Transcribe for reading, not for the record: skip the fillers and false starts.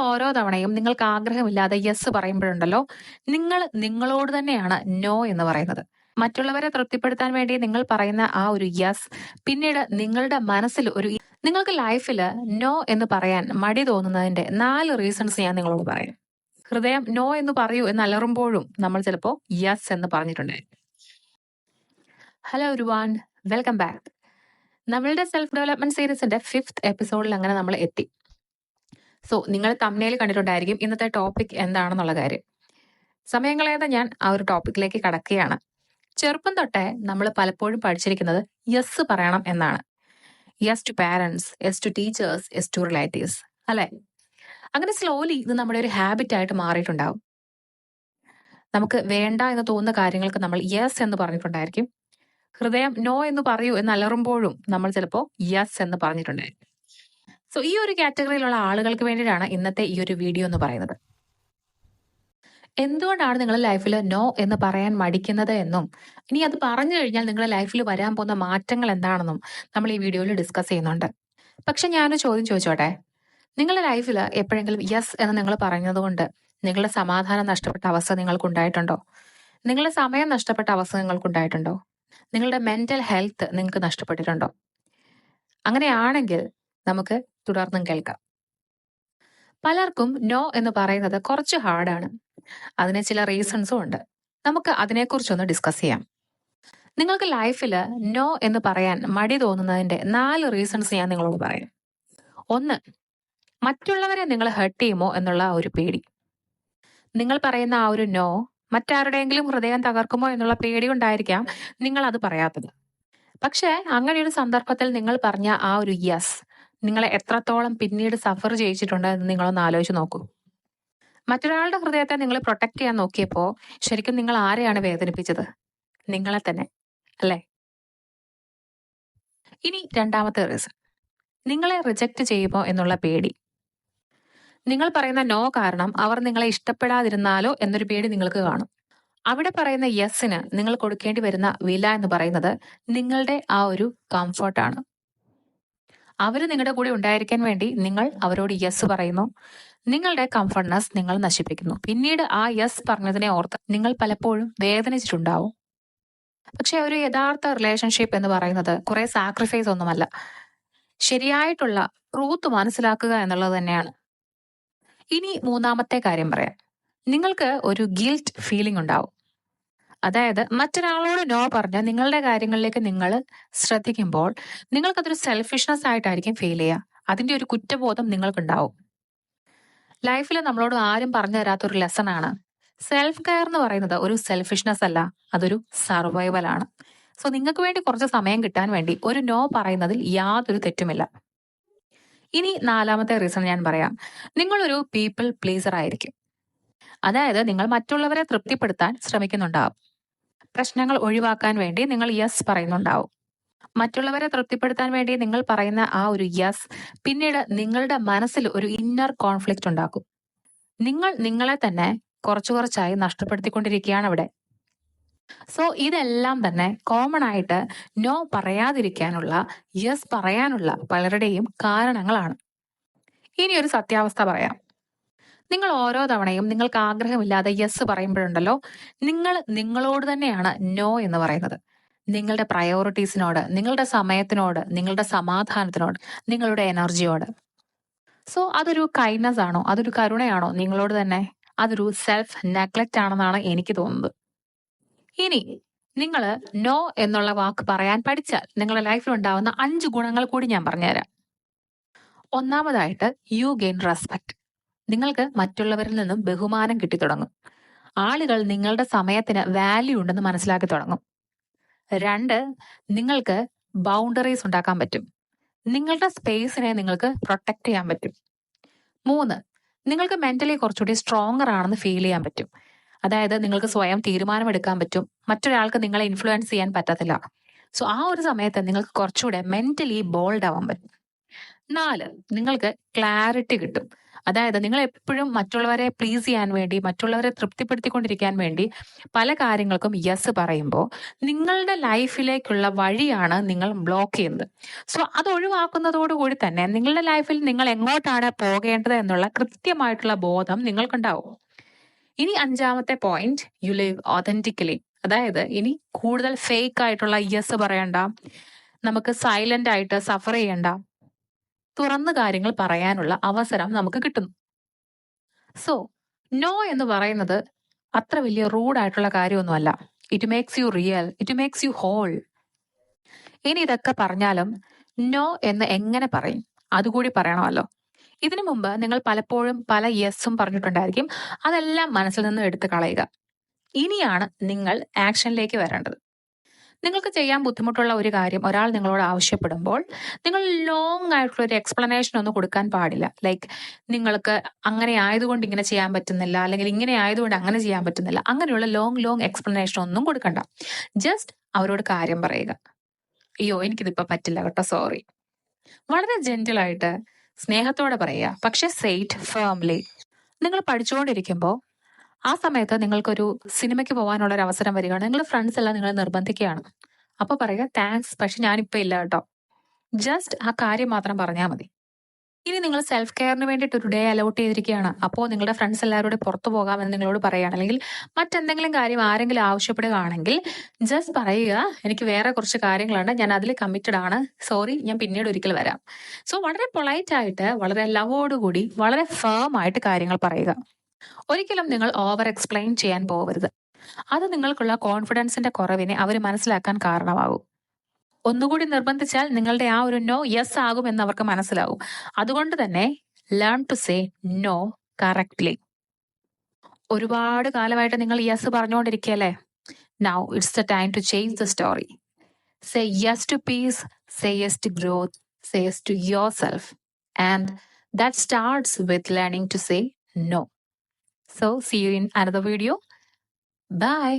ഓരോ തവണയും നിങ്ങൾക്ക് ആഗ്രഹമില്ലാതെ യെസ് പറയുമ്പോഴുണ്ടല്ലോ, നിങ്ങൾ നിങ്ങളോട് തന്നെയാണ് നോ എന്ന് പറയുന്നത്. മറ്റുള്ളവരെ തൃപ്തിപ്പെടുത്താൻ വേണ്ടി നിങ്ങൾ പറയുന്ന ആ ഒരു യെസ് പിന്നീട് നിങ്ങളുടെ മനസ്സിൽ നിങ്ങൾക്ക് ലൈഫിൽ നോ എന്ന് പറയാൻ മടി തോന്നുന്നതിന്റെ 4 റീസൺസ് ഞാൻ നിങ്ങളോട് പറയാം. ഹൃദയം നോ എന്ന് പറയൂ എന്ന് അലറുമ്പോഴും നമ്മൾ ചിലപ്പോൾ യെസ് എന്ന് പറഞ്ഞിട്ടുണ്ടായിരിക്കും. Hello everyone, welcome back. നമ്മളുടെ സെൽഫ് ഡെവലപ്മെന്റ് സീരീസിന്റെ 5th എപ്പിസോഡിൽ അങ്ങനെ നമ്മൾ എത്തി. സോ നിങ്ങൾ തമ്മിൽ കണ്ടിട്ടുണ്ടായിരിക്കും ഇന്നത്തെ ടോപ്പിക് എന്താണെന്നുള്ള കാര്യം. സമയം കളയാതെ ഞാൻ ആ ഒരു ടോപ്പിക്കിലേക്ക് കടക്കുകയാണ്. ചെറുപ്പം തൊട്ടേ നമ്മൾ പലപ്പോഴും പഠിച്ചിരിക്കുന്നത് യെസ് പറയണം എന്നാണ്. Yes to parents, yes to teachers, yes to relatives, അല്ലെ? അങ്ങനെ സ്ലോലി ഇത് നമ്മുടെ ഒരു ഹാബിറ്റ് ആയിട്ട് മാറിയിട്ടുണ്ടാവും. നമുക്ക് വേണ്ട എന്ന് തോന്നുന്ന കാര്യങ്ങൾക്ക് നമ്മൾ യെസ് എന്ന് പറഞ്ഞിട്ടുണ്ടായിരിക്കും. ഹൃദയം നോ എന്ന് പറയൂ എന്ന് അലറുമ്പോഴും നമ്മൾ ചിലപ്പോൾ യെസ് എന്ന് പറഞ്ഞിട്ടുണ്ടായിരിക്കും. സോ ഈ ഒരു കാറ്റഗറിയിലുള്ള ആളുകൾക്ക് വേണ്ടിയിട്ടാണ് ഇന്നത്തെ ഈ ഒരു വീഡിയോ എന്ന് പറയുന്നത്. എന്തുകൊണ്ടാണ് നിങ്ങളുടെ ലൈഫിൽ നോ എന്ന് പറയാൻ മടിക്കുന്നത് എന്നും ഇനി അത് പറഞ്ഞു കഴിഞ്ഞാൽ നിങ്ങളുടെ ലൈഫിൽ വരാൻ പോകുന്ന മാറ്റങ്ങൾ എന്താണെന്നും നമ്മൾ ഈ വീഡിയോയിൽ ഡിസ്കസ് ചെയ്യുന്നുണ്ട്. പക്ഷെ ഞാനൊരു ചോദ്യം ചോദിച്ചോട്ടെ, നിങ്ങളുടെ ലൈഫിൽ എപ്പോഴെങ്കിലും യെസ് എന്ന് നിങ്ങൾ പറഞ്ഞതുകൊണ്ട് നിങ്ങളുടെ സമാധാനം നഷ്ടപ്പെട്ട അവസ്ഥ നിങ്ങൾക്ക് ഉണ്ടായിട്ടുണ്ടോ? നിങ്ങളുടെ സമയം നഷ്ടപ്പെട്ട അവസ്ഥ നിങ്ങൾക്ക് ഉണ്ടായിട്ടുണ്ടോ? നിങ്ങളുടെ മെന്റൽ ഹെൽത്ത് നിങ്ങൾക്ക് നഷ്ടപ്പെട്ടിട്ടുണ്ടോ? അങ്ങനെയാണെങ്കിൽ നമുക്ക് തുടർന്നും കേൾക്കാം. പലർക്കും നോ എന്ന് പറയുന്നത് കുറച്ച് ഹാർഡാണ്. അതിന് ചില റീസൺസും ഉണ്ട്. നമുക്ക് അതിനെക്കുറിച്ചൊന്ന് ഡിസ്കസ് ചെയ്യാം. നിങ്ങൾക്ക് ലൈഫിൽ നോ എന്ന് പറയാൻ മടി തോന്നുന്നതിന്റെ 4 റീസൺസ് ഞാൻ നിങ്ങളോട് പറയാം. 1, മറ്റുള്ളവരെ നിങ്ങൾ ഹർട്ട് ചെയ്യുമോ എന്നുള്ള ഒരു പേടി. നിങ്ങൾ പറയുന്ന ആ ഒരു നോ മറ്റാരുടെയെങ്കിലും ഹൃദയം തകർക്കുമോ എന്നുള്ള പേടി കൊണ്ടായിരിക്കാം നിങ്ങൾ അത് പറയാത്തത്. പക്ഷേ അങ്ങനെ ഒരു സന്ദർഭത്തിൽ നിങ്ങൾ പറഞ്ഞ ആ ഒരു യെസ് നിങ്ങളെ എത്രത്തോളം പിന്നീട് സഫർ ചെയ്യിച്ചിട്ടുണ്ട് എന്ന് നിങ്ങളൊന്ന് ആലോചിച്ച് നോക്കൂ. മറ്റൊരാളുടെ ഹൃദയത്തെ നിങ്ങൾ പ്രൊട്ടക്ട് ചെയ്യാൻ നോക്കിയപ്പോൾ ശരിക്കും നിങ്ങൾ ആരെയാണ് വേദനിപ്പിച്ചത്? നിങ്ങളെ തന്നെ, അല്ലേ? ഇനി രണ്ടാമത്തെ റീസൺ, നിങ്ങളെ റിജക്റ്റ് ചെയ്യുമോ എന്നുള്ള പേടി. നിങ്ങൾ പറയുന്ന നോ കാരണം അവർ നിങ്ങളെ ഇഷ്ടപ്പെടാതിരുന്നാലോ എന്നൊരു പേടി നിങ്ങൾക്ക് കാണും. അവിടെ പറയുന്ന യെസ്സിന് നിങ്ങൾ കൊടുക്കേണ്ടി വരുന്ന വില എന്ന് പറയുന്നത് നിങ്ങളുടെ ആ ഒരു കംഫർട്ടാണ്. അവർ നിങ്ങളുടെ കൂടെ ഉണ്ടായിരിക്കാൻ വേണ്ടി നിങ്ങൾ അവരോട് യെസ് പറയുന്നു. നിങ്ങളുടെ കംഫർട്ട്നെസ് നിങ്ങൾ നശിപ്പിക്കുന്നു. പിന്നീട് ആ യെസ് പറഞ്ഞതിനെ ഓർത്ത് നിങ്ങൾ പലപ്പോഴും വേദനിച്ചിട്ടുണ്ടാവും. പക്ഷെ ഒരു യഥാർത്ഥ റിലേഷൻഷിപ്പ് എന്ന് പറയുന്നത് കുറെ സാക്രിഫൈസ് ഒന്നുമല്ല, ശരിയായിട്ടുള്ള ട്രൂത്ത് മനസ്സിലാക്കുക എന്നുള്ളത് തന്നെയാണ്. ഇനി മൂന്നാമത്തെ കാര്യം പറയാം. നിങ്ങൾക്ക് ഒരു ഗിൽറ്റ് ഫീലിംഗ് ഉണ്ടാവും. അതായത് മറ്റൊരാളോട് നോ പറഞ്ഞ് നിങ്ങളുടെ കാര്യങ്ങളിലേക്ക് നിങ്ങൾ ശ്രദ്ധിക്കുമ്പോൾ നിങ്ങൾക്കതൊരു സെൽഫിഷ്നെസ് ആയിട്ടായിരിക്കും ഫീൽ ചെയ്യുക. അതിന്റെ ഒരു കുറ്റബോധം നിങ്ങൾക്കുണ്ടാവും. ലൈഫിൽ നമ്മളോട് ആരും പറഞ്ഞു തരാത്തൊരു ലെസൺ ആണ് സെൽഫ് കെയർ എന്ന് പറയുന്നത്. ഒരു സെൽഫിഷ്നെസ് അല്ല, അതൊരു സർവൈവൽ ആണ്. സോ നിങ്ങൾക്ക് വേണ്ടി കുറച്ച് സമയം കിട്ടാൻ വേണ്ടി ഒരു നോ പറയുന്നതിൽ യാതൊരു തെറ്റുമില്ല. ഇനി നാലാമത്തെ റീസൺ ഞാൻ പറയാം. നിങ്ങളൊരു പീപ്പിൾ പ്ലീസർ ആയിരിക്കും. അതായത് നിങ്ങൾ മറ്റുള്ളവരെ തൃപ്തിപ്പെടുത്താൻ ശ്രമിക്കുന്നുണ്ടാവും. പ്രശ്നങ്ങൾ ഒഴിവാക്കാൻ വേണ്ടി നിങ്ങൾ യെസ് പറയുന്നുണ്ടാവും. മറ്റുള്ളവരെ തൃപ്തിപ്പെടുത്താൻ വേണ്ടി നിങ്ങൾ പറയുന്ന ആ ഒരു യെസ് പിന്നീട് നിങ്ങളുടെ മനസ്സിൽ ഒരു ഇന്നർ കോൺഫ്ലിക്റ്റ് ഉണ്ടാക്കും. നിങ്ങൾ നിങ്ങളെ തന്നെ കുറച്ചു കുറച്ചായി നഷ്ടപ്പെടുത്തിക്കൊണ്ടിരിക്കുകയാണ് അവിടെ. സോ ഇതെല്ലാം തന്നെ കോമൺ ആയിട്ട് നോ പറയാതിരിക്കാനുള്ള, യെസ് പറയാനുള്ള പലരുടെയും കാരണങ്ങളാണ്. ഇനി ഒരു സത്യാവസ്ഥ പറയാം. നിങ്ങൾ ഓരോ തവണയും നിങ്ങൾക്ക് ആഗ്രഹമില്ലാതെ യെസ് പറയുമ്പോഴുണ്ടല്ലോ, നിങ്ങൾ നിങ്ങളോട് തന്നെയാണ് നോ എന്ന് പറയുന്നത്. നിങ്ങളുടെ പ്രയോറിറ്റീസിനോട്, നിങ്ങളുടെ സമയത്തിനോട്, നിങ്ങളുടെ സമാധാനത്തിനോട്, നിങ്ങളുടെ എനർജിയോട്. സോ അതൊരു കൈൻഡ്നസ് ആണോ? അതൊരു കരുണയാണോ നിങ്ങളോട് തന്നെ? അതൊരു സെൽഫ് നെഗ്ലക്റ്റ് ആണെന്നാണ് എനിക്ക് തോന്നുന്നത്. ഇനി നിങ്ങൾ നോ എന്നുള്ള വാക്ക് പറയാൻ പഠിച്ചാൽ നിങ്ങളുടെ ലൈഫിൽ ഉണ്ടാവുന്ന 5 ഗുണങ്ങൾ കൂടി ഞാൻ പറഞ്ഞുതരാം. ഒന്നാമതായിട്ട്, യു ഗെയിൻ റെസ്പെക്ട്. നിങ്ങൾക്ക് മറ്റുള്ളവരിൽ നിന്നും ബഹുമാനം കിട്ടിത്തുടങ്ങും. ആളുകൾ നിങ്ങളുടെ സമയത്തിന് വാല്യൂ ഉണ്ടെന്ന് മനസ്സിലാക്കി തുടങ്ങും. 2, നിങ്ങൾക്ക് ബൗണ്ടറീസ് ഉണ്ടാക്കാൻ പറ്റും. നിങ്ങളുടെ സ്പേസിനെ നിങ്ങൾക്ക് പ്രൊട്ടക്ട് ചെയ്യാൻ പറ്റും. 3, നിങ്ങൾക്ക് മെന്റലി കുറച്ചുകൂടി സ്ട്രോങ്ങർ ആണെന്ന് ഫീൽ ചെയ്യാൻ പറ്റും. അതായത് നിങ്ങൾക്ക് സ്വയം തീരുമാനമെടുക്കാൻ പറ്റും. മറ്റൊരാൾക്ക് നിങ്ങളെ ഇൻഫ്ലുവൻസ് ചെയ്യാൻ പറ്റത്തില്ല. സോ ആ ഒരു സമയത്ത് നിങ്ങൾക്ക് കുറച്ചുകൂടെ മെന്റലി ബോൾഡ് ആവാൻ പറ്റും. 4, നിങ്ങൾക്ക് ക്ലാരിറ്റി കിട്ടും. അതായത് നിങ്ങൾ എപ്പോഴും മറ്റുള്ളവരെ പ്ലീസ് ചെയ്യാൻ വേണ്ടി, മറ്റുള്ളവരെ തൃപ്തിപ്പെടുത്തിക്കൊണ്ടിരിക്കാൻ വേണ്ടി പല കാര്യങ്ങൾക്കും യെസ് പറയുമ്പോൾ നിങ്ങളുടെ ലൈഫിലേക്കുള്ള വഴിയാണ് നിങ്ങൾ ബ്ലോക്ക് ചെയ്യുന്നത്. സോ അത് ഒഴിവാക്കുന്നതോടുകൂടി തന്നെ നിങ്ങളുടെ ലൈഫിൽ നിങ്ങൾ എങ്ങോട്ടാണ് പോകേണ്ടത് എന്നുള്ള കൃത്യമായിട്ടുള്ള ബോധം നിങ്ങൾക്കുണ്ടാവും. ഇനി 5ാമത്തെ പോയിന്റ്, യു ലിവ് ഒതന്റിക്കലി. അതായത് ഇനി കൂടുതൽ ഫേക്ക് ആയിട്ടുള്ള യെസ് പറയണ്ട, നമുക്ക് സൈലന്റ് ആയിട്ട് സഫർ ചെയ്യണ്ട, തുറന്ന് കാര്യങ്ങൾ പറയാനുള്ള അവസരം നമുക്ക് കിട്ടുന്നു. സോ നോ എന്ന് പറയുന്നത് അത്ര വലിയ റൂഡായിട്ടുള്ള കാര്യമൊന്നുമല്ല. It makes you real, it makes you whole. ഇനി ഇതൊക്കെ പറഞ്ഞാലും നോ എന്ന് എങ്ങനെ പറയും അതുകൂടി പറയണമല്ലോ. ഇതിനു മുമ്പ് നിങ്ങൾ പലപ്പോഴും പല യെസ്സും പറഞ്ഞിട്ടുണ്ടായിരിക്കും. അതെല്ലാം മനസ്സിൽ നിന്ന് എടുത്ത് കളയുക. ഇനിയാണ് നിങ്ങൾ ആക്ഷനിലേക്ക് വരേണ്ടത്. നിങ്ങൾക്ക് ചെയ്യാൻ ബുദ്ധിമുട്ടുള്ള ഒരു കാര്യം ഒരാൾ നിങ്ങളോട് ആവശ്യപ്പെടുമ്പോൾ നിങ്ങൾ ലോങ് ആയിട്ടുള്ള ഒരു എക്സ്പ്ലനേഷൻ ഒന്നും കൊടുക്കാൻ പാടില്ല. ലൈക്ക് നിങ്ങൾക്ക് അങ്ങനെ ആയതുകൊണ്ട് ഇങ്ങനെ ചെയ്യാൻ പറ്റുന്നില്ല, അല്ലെങ്കിൽ ഇങ്ങനെ ആയതുകൊണ്ട് അങ്ങനെ ചെയ്യാൻ പറ്റുന്നില്ല, അങ്ങനെയുള്ള ലോങ് എക്സ്പ്ലനേഷൻ ഒന്നും കൊടുക്കണ്ട. ജസ്റ്റ് അവരോട് കാര്യം പറയുക. അയ്യോ എനിക്കിതിപ്പോ പറ്റില്ല കേട്ടോ, സോറി. വളരെ ജെന്റിലായിട്ട് സ്നേഹത്തോടെ പറയുക, പക്ഷെ സേറ്റ് ഫേംലി. നിങ്ങൾ പഠിച്ചുകൊണ്ടിരിക്കുമ്പോൾ ആ സമയത്ത് നിങ്ങൾക്കൊരു സിനിമയ്ക്ക് പോകാനുള്ള ഒരു അവസരം വരികയാണ്. നിങ്ങളുടെ ഫ്രണ്ട്സ് എല്ലാം നിങ്ങളെ നിർബന്ധിക്കുകയാണ്. അപ്പൊ പറയുക താങ്ക്സ്, പക്ഷെ ഞാനിപ്പോ ഇല്ല കേട്ടോ. ജസ്റ്റ് ആ കാര്യം മാത്രം പറഞ്ഞാൽ മതി. ഇനി നിങ്ങൾ സെൽഫ് കെയറിന് വേണ്ടിയിട്ട് ഒരു ഡേ അലോട്ട് ചെയ്തിരിക്കുകയാണ്. അപ്പോൾ നിങ്ങളുടെ ഫ്രണ്ട്സ് എല്ലാവരോടും പുറത്തു പോകാമെന്ന് നിങ്ങളോട് പറയുകയാണ്, അല്ലെങ്കിൽ മറ്റെന്തെങ്കിലും കാര്യം ആരെങ്കിലും ആവശ്യപ്പെടുകയാണെങ്കിൽ ജസ്റ്റ് പറയുക, എനിക്ക് വേറെ കുറച്ച് കാര്യങ്ങളുണ്ട്, ഞാൻ അതിൽ കമ്മിറ്റഡ് ആണ്, സോറി, ഞാൻ പിന്നീട് ഒരിക്കൽ വരാം. സോ വളരെ പൊളൈറ്റ് ആയിട്ട്, വളരെ ലവോടുകൂടി, വളരെ ഫേം ആയിട്ട് കാര്യങ്ങൾ പറയുക. ഒരിക്കലും നിങ്ങൾ ഓവർ എക്സ്പ്ലെയിൻ ചെയ്യാൻ പോകരുത്. അത് നിങ്ങൾക്കുള്ള കോൺഫിഡൻസിന്റെ കുറവിനെ അവർ മനസ്സിലാക്കാൻ കാരണമാകും. ഒന്നുകൂടി നിർബന്ധിച്ചാൽ നിങ്ങളുടെ ആ ഒരു നോ യെസ് ആകും എന്ന് അവർക്ക് മനസ്സിലാവും. അതുകൊണ്ട് തന്നെ learn to say no correctly. ഒരുപാട് കാലമായിട്ട് നിങ്ങൾ യെസ് പറഞ്ഞുകൊണ്ടിരിക്കുകയല്ലേ? Now it's the time to change the story. Say yes to peace, say yes to growth, say yes to yourself. And that starts with learning to say no. So see you in another video. Bye.